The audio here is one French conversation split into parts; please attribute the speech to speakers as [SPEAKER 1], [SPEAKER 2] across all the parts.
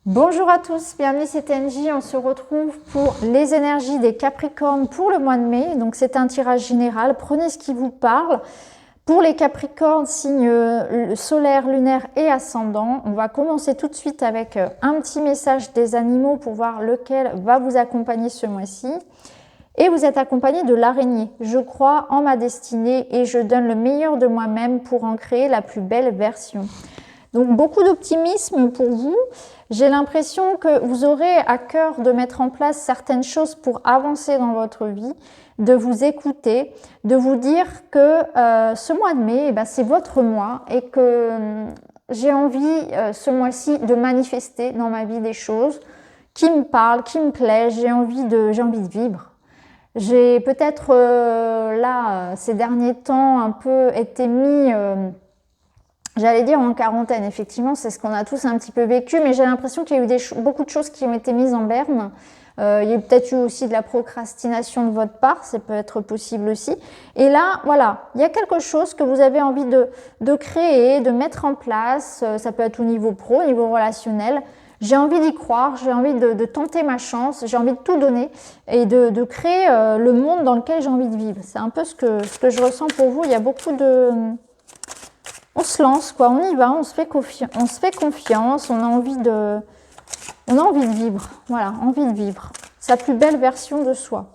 [SPEAKER 1] Bonjour à tous, bienvenue, c'est NJ. On se retrouve pour les énergies des Capricornes pour le mois de mai. Donc c'est un tirage général, prenez ce qui vous parle. Pour les Capricornes, signe solaire, lunaire et ascendant, on va commencer tout de suite avec un petit message des animaux pour voir lequel va vous accompagner ce mois-ci. Et vous êtes accompagné de l'araignée. Je crois en ma destinée et je donne le meilleur de moi-même pour en créer la plus belle version. Donc beaucoup d'optimisme pour vous. J'ai l'impression que vous aurez à cœur de mettre en place certaines choses pour avancer dans votre vie, de vous écouter, de vous dire que ce mois de mai, c'est votre mois et que j'ai envie ce mois-ci de manifester dans ma vie des choses qui me parlent, qui me plaisent, j'ai envie de vivre. J'ai peut-être ces derniers temps un peu été mis... j'allais dire en quarantaine, effectivement, c'est ce qu'on a tous un petit peu vécu, mais j'ai l'impression qu'il y a eu beaucoup de choses qui ont été mises en berne. Il y a peut-être eu aussi de la procrastination de votre part, ça peut être possible aussi. Et là, voilà, il y a quelque chose que vous avez envie de créer, de mettre en place, ça peut être au niveau pro, au niveau relationnel. J'ai envie d'y croire, j'ai envie de tenter ma chance, j'ai envie de tout donner et de créer le monde dans lequel j'ai envie de vivre. C'est un peu ce que je ressens pour vous. Il y a beaucoup de... On se lance, quoi, on y va, on se fait confiance, on a envie de vivre, voilà, envie de vivre sa plus belle version de soi.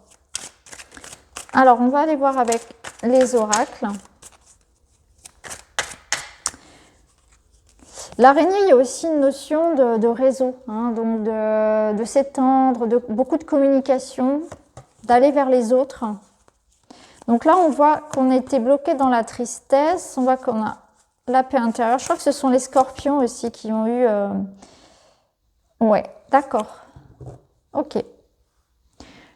[SPEAKER 1] Alors, on va aller voir avec les oracles. L'araignée, il y a aussi une notion de réseau, hein, donc de s'étendre, de beaucoup de communication, d'aller vers les autres. Donc là, on voit qu'on était bloqué dans la tristesse, on voit qu'on a la paix intérieure. Je crois que ce sont les scorpions aussi qui ont eu... Ouais, d'accord. Ok.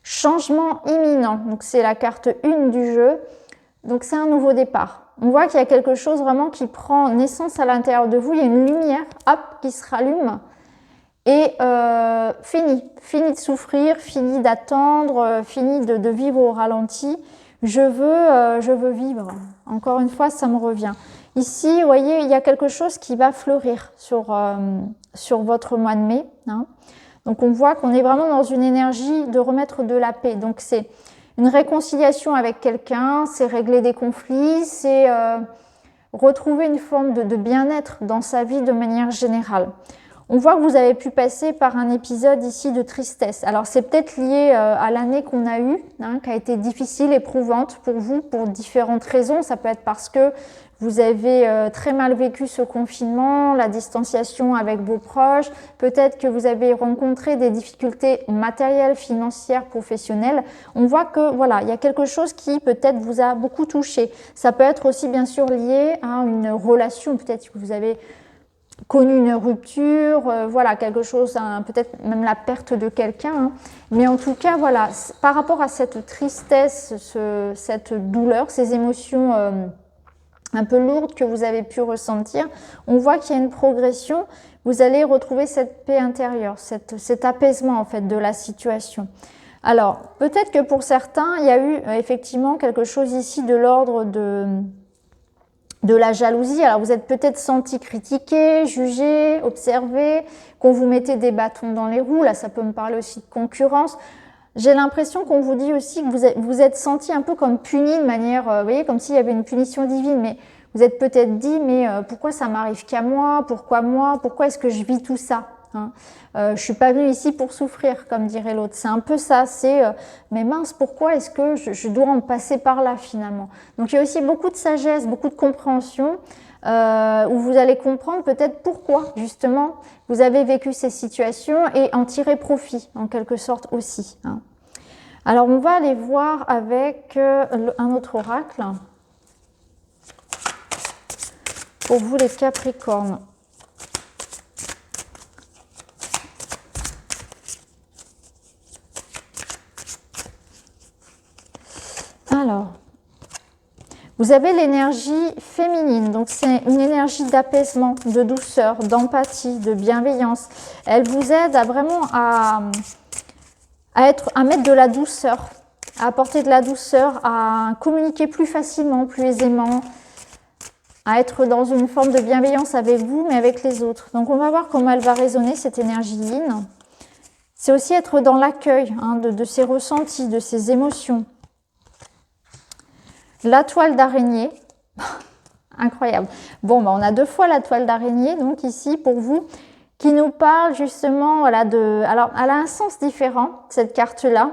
[SPEAKER 1] Changement imminent. Donc c'est la carte 1 du jeu. Donc c'est un nouveau départ. On voit qu'il y a quelque chose vraiment qui prend naissance à l'intérieur de vous. Il y a une lumière, hop, qui se rallume. Et fini de souffrir, fini d'attendre, fini de vivre au ralenti. Je veux vivre. Encore une fois, ça me revient. Ici, vous voyez, il y a quelque chose qui va fleurir sur votre mois de mai. Hein. Donc, on voit qu'on est vraiment dans une énergie de remettre de la paix. Donc, c'est une réconciliation avec quelqu'un, c'est régler des conflits, c'est retrouver une forme de bien-être dans sa vie de manière générale. On voit que vous avez pu passer par un épisode ici de tristesse. Alors, c'est peut-être lié à l'année qu'on a eue, hein, qui a été difficile, éprouvante pour vous, pour différentes raisons. Ça peut être parce que vous avez très mal vécu ce confinement, la distanciation avec vos proches. Peut-être que vous avez rencontré des difficultés matérielles, financières, professionnelles. On voit que, voilà, il y a quelque chose qui peut-être vous a beaucoup touché. Ça peut être aussi, bien sûr, lié à une relation. Peut-être que vous avez connu une rupture, voilà, quelque chose, hein, peut-être même la perte de quelqu'un. Hein. Mais en tout cas, voilà, par rapport à cette tristesse, cette douleur, ces émotions un peu lourdes que vous avez pu ressentir, on voit qu'il y a une progression. Vous allez retrouver cette paix intérieure, cet apaisement en fait de la situation. Alors, peut-être que pour certains, il y a eu effectivement quelque chose ici de l'ordre de la jalousie. Alors, vous êtes peut-être senti critiqué, jugé, observé, qu'on vous mettait des bâtons dans les roues. Là, ça peut me parler aussi de concurrence. J'ai l'impression qu'on vous dit aussi que vous êtes senti un peu comme puni de manière, vous voyez, comme s'il y avait une punition divine. Mais vous êtes peut-être dit, mais pourquoi ça m'arrive qu'à moi? Pourquoi est-ce que je vis tout ça? Hein, je suis pas venue ici pour souffrir, comme dirait l'autre. C'est un peu ça, c'est mais mince, pourquoi est-ce que je dois en passer par là finalement? Donc il y a aussi beaucoup de sagesse, beaucoup de compréhension, où vous allez comprendre peut-être pourquoi justement vous avez vécu ces situations et en tirer profit en quelque sorte aussi. Hein. Alors on va aller voir avec un autre oracle pour vous les Capricornes. Alors, vous avez l'énergie féminine, donc c'est une énergie d'apaisement, de douceur, d'empathie, de bienveillance. Elle vous aide à vraiment à mettre de la douceur, à apporter de la douceur, à communiquer plus facilement, plus aisément. à être dans une forme de bienveillance avec vous, mais avec les autres. Donc, on va voir comment elle va résonner, cette énergie yin. C'est aussi être dans l'accueil hein, de ses ressentis, de ses émotions. La toile d'araignée. Incroyable. Bon, on a 2 fois la toile d'araignée, donc ici, pour vous, qui nous parle justement voilà, de... Alors, elle a un sens différent, cette carte-là.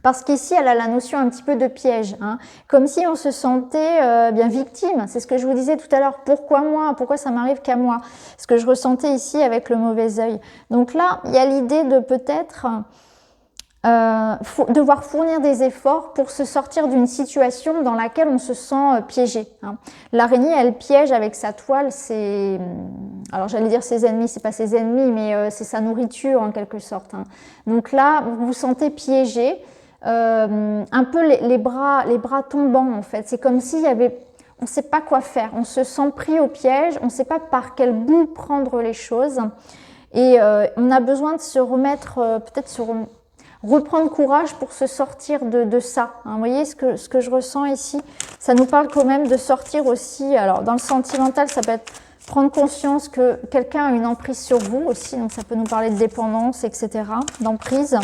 [SPEAKER 1] Parce qu'ici, elle a la notion un petit peu de piège, hein, comme si on se sentait bien victime. C'est ce que je vous disais tout à l'heure. Pourquoi moi? Pourquoi ça m'arrive qu'à moi? Ce que je ressentais ici avec le mauvais œil. Donc là, il y a l'idée de peut-être devoir fournir des efforts pour se sortir d'une situation dans laquelle on se sent piégé. Hein. L'araignée, elle piège avec sa toile. C'est, alors j'allais dire ses ennemis, c'est pas ses ennemis, mais c'est sa nourriture en quelque sorte. Hein. Donc là, vous vous sentez piégé. Un peu les bras tombants en fait. C'est comme s'il y avait, on ne sait pas quoi faire, on se sent pris au piège, on ne sait pas par quel bout prendre les choses et on a besoin de se remettre, peut-être reprendre courage pour se sortir de ça. Hein. Vous voyez ce que je ressens ici, ça nous parle quand même de sortir aussi, alors dans le sentimental ça peut être prendre conscience que quelqu'un a une emprise sur vous aussi, donc ça peut nous parler de dépendance, etc., d'emprise.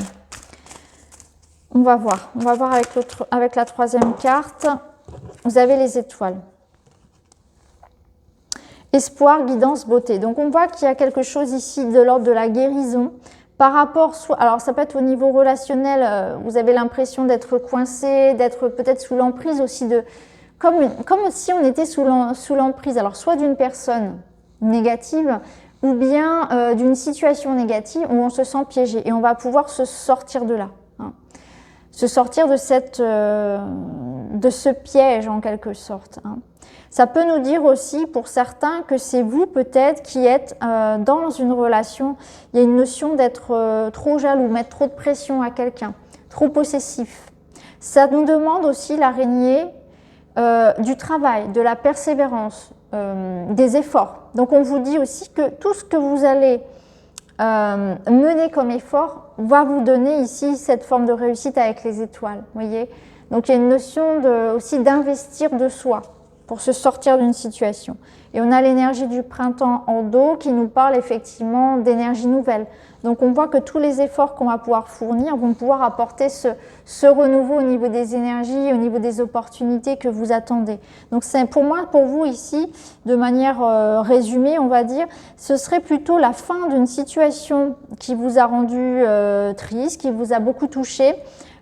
[SPEAKER 1] On va voir avec la 3e carte. Vous avez les étoiles. Espoir, guidance, beauté. Donc on voit qu'il y a quelque chose ici de l'ordre de la guérison. Par rapport, alors ça peut être au niveau relationnel, vous avez l'impression d'être coincé, d'être peut-être sous l'emprise aussi de... Comme si on était sous l'emprise, alors soit d'une personne négative, ou bien d'une situation négative où on se sent piégé. Et on va pouvoir se sortir de là. Hein. Se sortir de ce piège en quelque sorte. Hein. Ça peut nous dire aussi pour certains que c'est vous peut-être qui êtes dans une relation, il y a une notion d'être trop jaloux, mettre trop de pression à quelqu'un, trop possessif. Ça nous demande aussi l'araignée du travail, de la persévérance, des efforts. Donc on vous dit aussi que tout ce que vous allez mener comme effort va vous donner ici cette forme de réussite avec les étoiles, voyez. Donc il y a une notion aussi d'investir de soi pour se sortir d'une situation. Et on a l'énergie du printemps en dos qui nous parle effectivement d'énergie nouvelle. Donc on voit que tous les efforts qu'on va pouvoir fournir vont pouvoir apporter ce renouveau au niveau des énergies, au niveau des opportunités que vous attendez. Donc c'est pour moi, pour vous ici, de manière résumée, on va dire, ce serait plutôt la fin d'une situation qui vous a rendu triste, qui vous a beaucoup touché,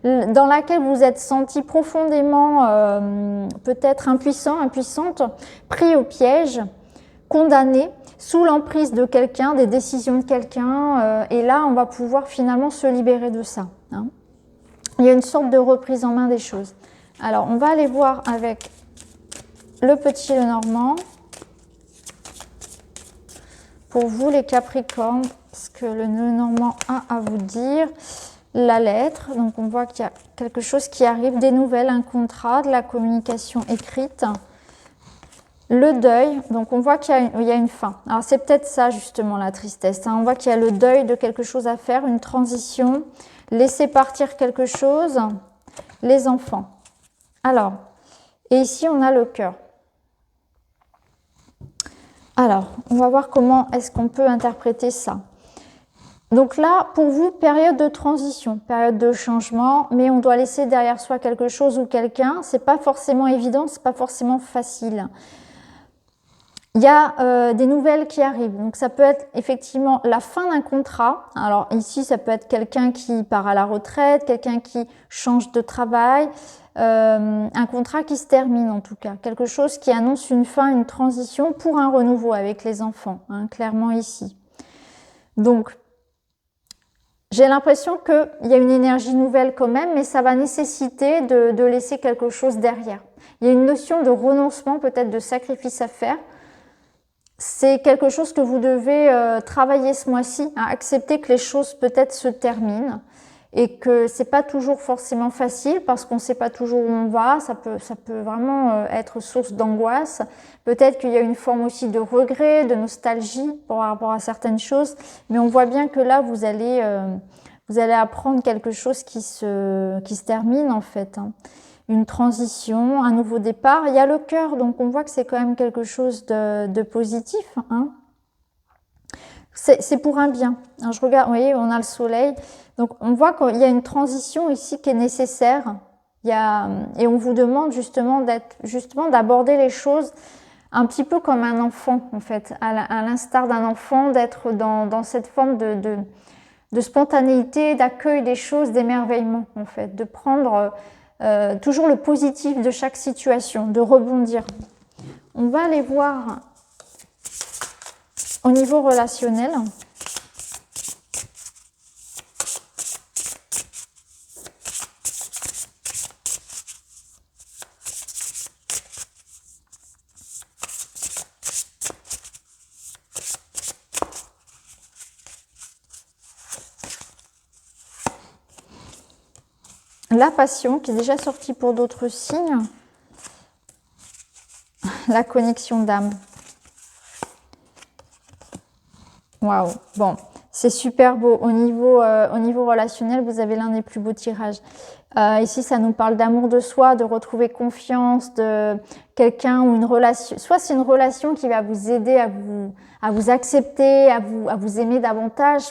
[SPEAKER 1] dans laquelle vous êtes senti profondément peut-être impuissante, pris au piège, condamné, sous l'emprise de quelqu'un, des décisions de quelqu'un, et là on va pouvoir finalement se libérer de ça. Hein. Il y a une sorte de reprise en main des choses. Alors on va aller voir avec le petit Lenormand. Pour vous les Capricornes, ce que le Lenormand a à vous dire. La lettre, donc on voit qu'il y a quelque chose qui arrive, des nouvelles, un contrat, de la communication écrite. Le deuil, donc on voit qu'il y a une fin. Alors c'est peut-être ça justement la tristesse. Hein. On voit qu'il y a le deuil de quelque chose à faire, une transition, laisser partir quelque chose, les enfants. Alors, et ici on a le cœur. Alors, on va voir comment est-ce qu'on peut interpréter ça. Donc là, pour vous, période de transition, période de changement, mais on doit laisser derrière soi quelque chose ou quelqu'un. C'est pas forcément évident, c'est pas forcément facile. Il y a des nouvelles qui arrivent. Donc ça peut être effectivement la fin d'un contrat. Alors ici, ça peut être quelqu'un qui part à la retraite, quelqu'un qui change de travail, un contrat qui se termine en tout cas. Quelque chose qui annonce une fin, une transition pour un renouveau avec les enfants, hein, clairement ici. Donc, j'ai l'impression qu'il y a une énergie nouvelle quand même, mais ça va nécessiter de laisser quelque chose derrière. Il y a une notion de renoncement, peut-être de sacrifice à faire. C'est quelque chose que vous devez travailler ce mois-ci, hein, accepter que les choses peut-être se terminent et que c'est pas toujours forcément facile parce qu'on ne sait pas toujours où on va. Ça peut vraiment être source d'angoisse. Peut-être qu'il y a une forme aussi de regret, de nostalgie par rapport à certaines choses, mais on voit bien que là vous allez apprendre quelque chose qui se termine en fait. Hein. une transition, un nouveau départ. Il y a le cœur, donc on voit que c'est quand même quelque chose de positif, hein. C'est pour un bien. Alors, je regarde, vous voyez, on a le soleil. Donc, on voit qu'il y a une transition ici qui est nécessaire. Et on vous demande justement d'aborder les choses un petit peu comme un enfant, en fait, à l'instar d'un enfant, d'être dans cette forme de spontanéité, d'accueil des choses, d'émerveillement, en fait, de prendre toujours le positif de chaque situation, de rebondir. On va aller voir au niveau relationnel. La passion qui est déjà sortie pour d'autres signes. La connexion d'âme. Waouh, bon, c'est super beau. Au niveau relationnel, vous avez l'un des plus beaux tirages. Ici, ça nous parle d'amour de soi, de retrouver confiance, de quelqu'un ou une relation. Soit c'est une relation qui va vous aider à vous accepter, à vous aimer davantage,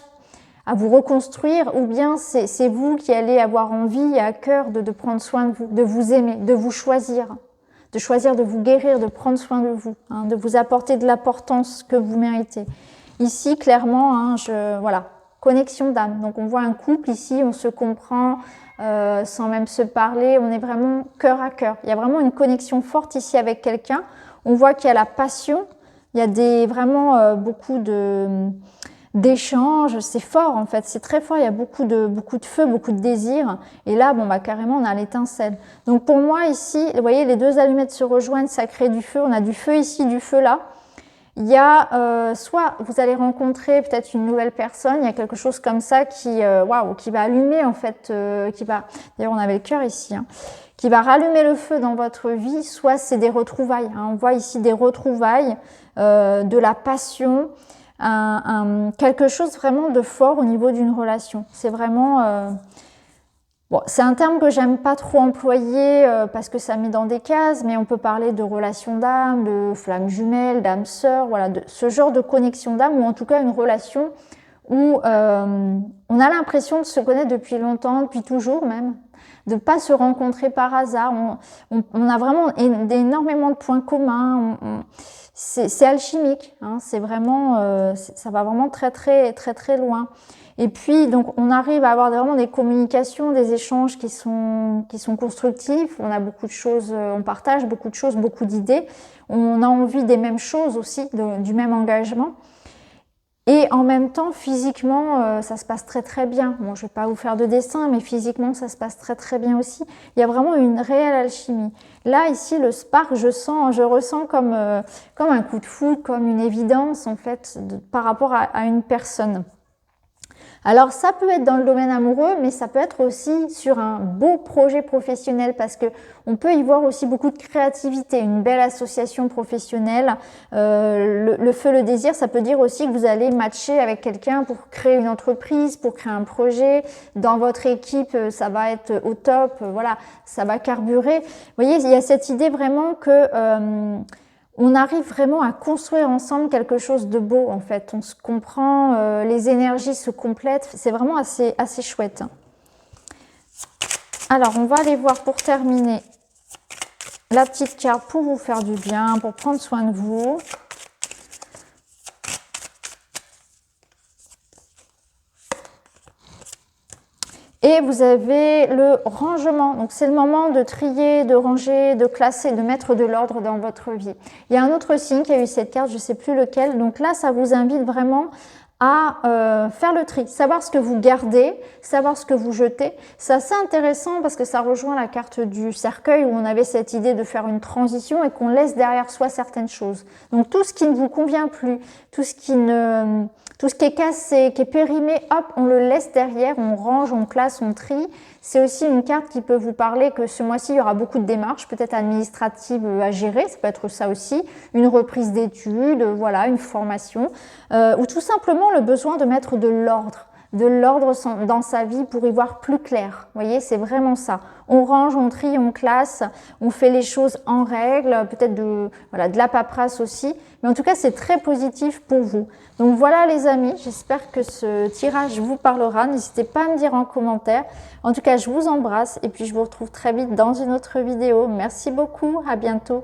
[SPEAKER 1] à vous reconstruire, ou bien c'est vous qui allez avoir envie et à cœur de prendre soin de vous aimer, de vous choisir, de vous guérir, de prendre soin de vous, hein, de vous apporter de l'importance que vous méritez. Ici, clairement, hein, voilà, connexion d'âme. Donc, on voit un couple ici, on se comprend sans même se parler. On est vraiment cœur à cœur. Il y a vraiment une connexion forte ici avec quelqu'un. On voit qu'il y a la passion. Il y a vraiment beaucoup d'échanges. C'est fort, en fait. C'est très fort. Il y a beaucoup de feu, beaucoup de désir. Et là, bon, bah, carrément, on a l'étincelle. Donc, pour moi, ici, vous voyez, les deux allumettes se rejoignent, ça crée du feu. On a du feu ici, du feu là. Il y a soit vous allez rencontrer peut-être une nouvelle personne, il y a quelque chose comme ça qui va allumer en fait, d'ailleurs on avait le cœur ici, hein, qui va rallumer le feu dans votre vie, soit c'est des retrouvailles, hein, on voit ici des retrouvailles, de la passion, quelque chose vraiment de fort au niveau d'une relation. C'est vraiment... Bon, c'est un terme que j'aime pas trop employer parce que ça met dans des cases, mais on peut parler de relation d'âme, de flamme jumelle, d'âme sœur, voilà, de ce genre de connexion d'âme, ou en tout cas une relation où on a l'impression de se connaître depuis longtemps, depuis toujours même, de pas se rencontrer par hasard. On a vraiment énormément de points communs. C'est alchimique, hein, c'est vraiment, ça va vraiment très très très très loin. Et puis, donc, on arrive à avoir vraiment des communications, des échanges qui sont constructifs. On a beaucoup de choses, on partage beaucoup de choses, beaucoup d'idées. On a envie des mêmes choses aussi, du même engagement. Et en même temps, physiquement, ça se passe très très bien. Bon, je ne vais pas vous faire de dessin, mais physiquement, ça se passe très très bien aussi. Il y a vraiment une réelle alchimie. Là, ici, le spark, je ressens comme un coup de foudre, comme une évidence, en fait, par rapport à une personne. Alors ça peut être dans le domaine amoureux, mais ça peut être aussi sur un beau projet professionnel parce que on peut y voir aussi beaucoup de créativité, une belle association professionnelle. Le feu, le désir, ça peut dire aussi que vous allez matcher avec quelqu'un pour créer une entreprise, pour créer un projet. Dans votre équipe, ça va être au top, voilà, ça va carburer. Vous voyez, il y a cette idée vraiment que on arrive vraiment à construire ensemble quelque chose de beau, en fait. On se comprend, les énergies se complètent. C'est vraiment assez chouette. Alors, on va aller voir pour terminer la petite carte pour vous faire du bien, pour prendre soin de vous. Et vous avez le rangement. Donc, c'est le moment de trier, de ranger, de classer, de mettre de l'ordre dans votre vie. Il y a un autre signe qui a eu cette carte, je ne sais plus lequel. Donc là, ça vous invite vraiment à faire le tri, savoir ce que vous gardez, savoir ce que vous jetez. C'est assez intéressant parce que ça rejoint la carte du cercueil où on avait cette idée de faire une transition et qu'on laisse derrière soi certaines choses. Donc tout ce qui ne vous convient plus, tout ce qui est cassé, qui est périmé, hop, on le laisse derrière, on range, on classe, on trie. C'est aussi une carte qui peut vous parler que ce mois-ci, il y aura beaucoup de démarches, peut-être administratives à gérer, ça peut être ça aussi, une reprise d'études, voilà, une formation, ou tout simplement le besoin de mettre de l'ordre de l'ordre dans sa vie pour y voir plus clair. Vous voyez, c'est vraiment ça. On range, on trie, on classe, on fait les choses en règle, peut-être de la paperasse aussi. Mais en tout cas, c'est très positif pour vous. Donc voilà les amis, j'espère que ce tirage vous parlera. N'hésitez pas à me dire en commentaire. En tout cas, je vous embrasse et puis je vous retrouve très vite dans une autre vidéo. Merci beaucoup, à bientôt.